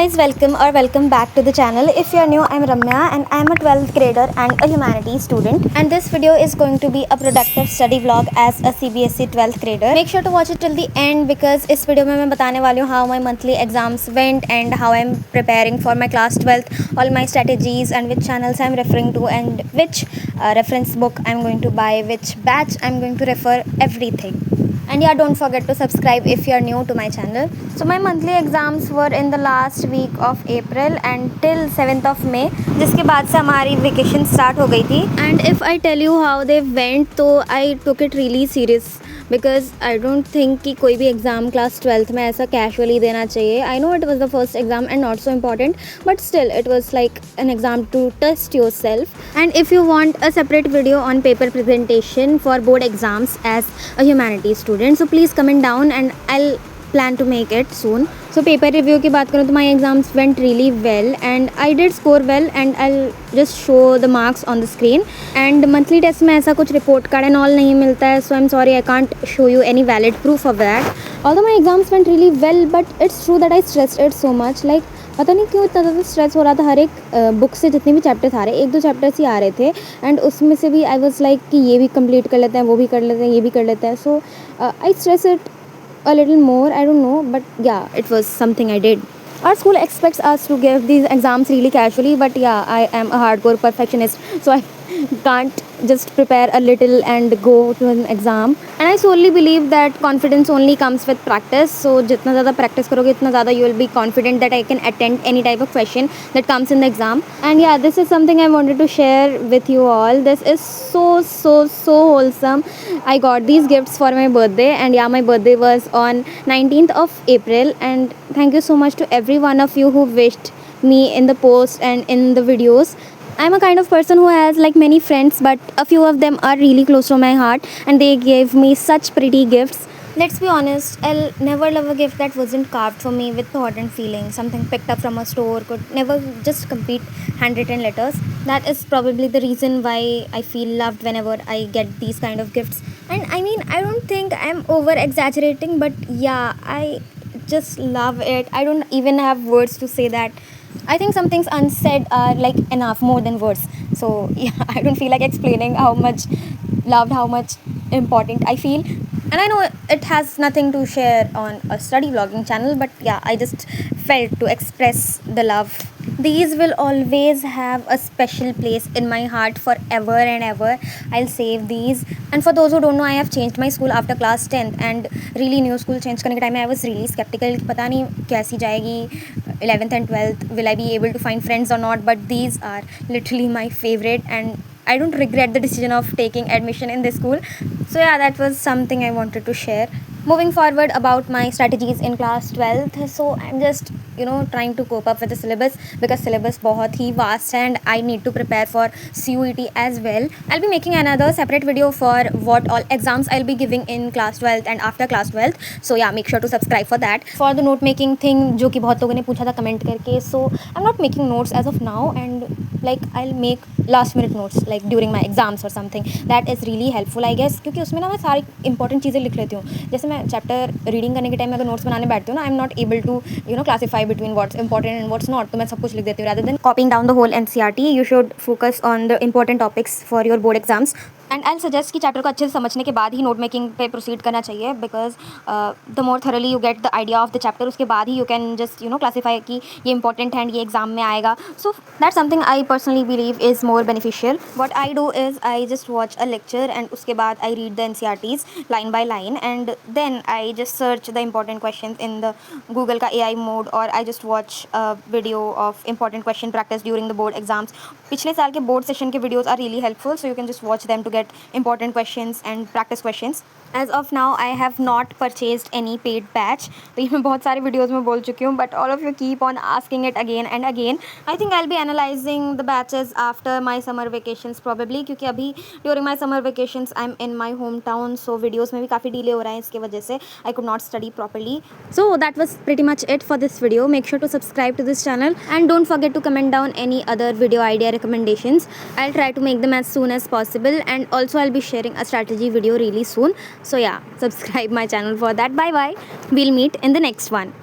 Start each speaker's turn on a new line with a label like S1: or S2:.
S1: guys, welcome back to the channel. If you are new, I'm Ramya and I'm a 12th grader and a humanities student, and this video is going to be a productive study vlog as a CBSE 12th grader. Make sure to watch it till the end because इस video में मैं बताने वाली हूँ how my monthly exams went and how I'm preparing for my class 12th, all my strategies and which channels I'm referring to and which reference book I'm going to buy, which batch I'm going to refer, everything. And yeah, don't forget to subscribe if you're new to my channel. So my monthly exams were in the last week of April and till 7th of May, जिसके बाद से हमारी vacation start हो गई थी. And if I tell you how they went, तो I took it really serious because I don't think कि कोई भी exam class 12th में ऐसा casually देना चाहिए. I know it was the first exam and not so important, but still it was like an exam to test yourself. And if you want a separate video on paper presentation for board exams as a humanities student, so please comment down and I'll plan to make it soon. So paper review की बात करूँ तो my exams went really well and I did score well and I'll just show the marks on the screen. And monthly test में ऐसा कुछ report card and all नहीं मिलता है, so I'm sorry I can't show you any valid proof of that. Although my exams went really well, but it's true that I stressed it so much. Like पता नहीं क्यों इतना ज़्यादा stress हो रहा था. हर एक बुक से जितने भी चैप्टर्स आ रहे, एक दो चैप्टर्स ही आ रहे थे एंड उसमें से भी आई वाज लाइक कि ये भी कंप्लीट कर लेते हैं, वो भी कर लेते हैं, ये भी कर लेते हैं. So I stress it a little more, I don't know, but yeah, it was something I did. Our school expects us to give these exams really casually, but yeah, I am a hardcore perfectionist, so I can't just prepare a little and go to an exam. And I solely believe that confidence only comes with practice. So जितना ज़्यादा practice करोगे उतना ज़्यादा you will be confident that I can attend any type of question that comes in the exam. And yeah, this is something I wanted to share with you all. This is so wholesome. I got these gifts for my birthday, and yeah, my birthday was on 19th of April. And thank you so much to every one of you who wished me in the post and in the videos. I'm a kind of person who has like many friends, but a few of them are really close to my heart and they gave me such pretty gifts. Let's be honest, I'll never love a gift that wasn't carved for me with thought and feeling. Something picked up from a store could never just complete handwritten letters. That is probably the reason why I feel loved whenever I get these kind of gifts. And I mean, I don't think I'm over exaggerating, but yeah, I just love it. I don't even have words to say that. I think some things unsaid are like enough, more than words. So yeah, I don't feel like explaining how much loved, how much important I feel. And I know it has nothing to share on a study vlogging channel, but yeah, I just felt to express the love. These will always have a special place in my heart forever and ever. I'll save these. And for those who don't know, I have changed my school after class 10th and really new school change करने के time में I was really skeptical कि पता नहीं कैसी जाएगी 11th and 12th, will I be able to find friends or not, but these are literally my favorite and I don't regret the decision of taking admission in this school. So yeah, that was something I wanted to share. Moving forward about my strategies in class 12th, so I'm just trying to cope up with the syllabus because syllabus बहुत ही vast and I need to prepare for CUET as well. I'll be making another separate video for what all exams I'll be giving in class 12th and after class 12th. So yeah, make sure to subscribe for that. For the note making thing जो कि बहुत लोगों ने पूछा था comment करके, so I'm not making notes as of now and like I'll make last minute notes like during my exams or something. That is really helpful I guess क्योंकि उसमें ना मैं सारी important चीज़ें लिख लेती हूँ. जैसे मैं चैप्टर रीडिंग करने के टाइम में अगर नोट्स बनाने बैठती हूँ ना, I am not able to classify between what's important and what's not, तो मैं सब कुछ लिख देती हूँ. Rather than copying down the whole NCERT, you should focus on the important topics for your board exams. And I suggest कि chapter को अच्छे से समझने के बाद ही नोट मेकिंग पे प्रोसीड करना चाहिए because the more thoroughly you get the idea of the chapter, उसके बाद ही यू कैन जस्ट क्लासीफाई कि ये इंपॉर्टेंट है एंड ये एग्जाम में आएगा. So that something I personally believe is more beneficial. What I do is I just watch a lecture and उसके बाद I read the NCERTs line by line and then I just search the important question in the Google का AI mode और I just watch a video of important question practice during the board exams. पिछले साल के board session के videos are really helpful, so you can just watch them to get important questions and practice questions. As of now, I have not purchased any paid batch. तो ये मैं बहुत सारे videos में बोल चुकी हूँ, but all of you keep on asking it again and again. I think I'll be analyzing the batches after my summer vacations probably, क्योंकि अभी during my summer vacations I'm in my hometown, so videos में भी काफ़ी delay हो रहा है इसके वजह से I could not study properly. So that was pretty much it for this video. Make sure to subscribe to this channel and don't forget to comment down any other video idea recommendations. I'll try to make them as soon as possible and also I'll be sharing a strategy video really soon. So yeah, subscribe my channel for that. Bye bye. We'll meet in the next one.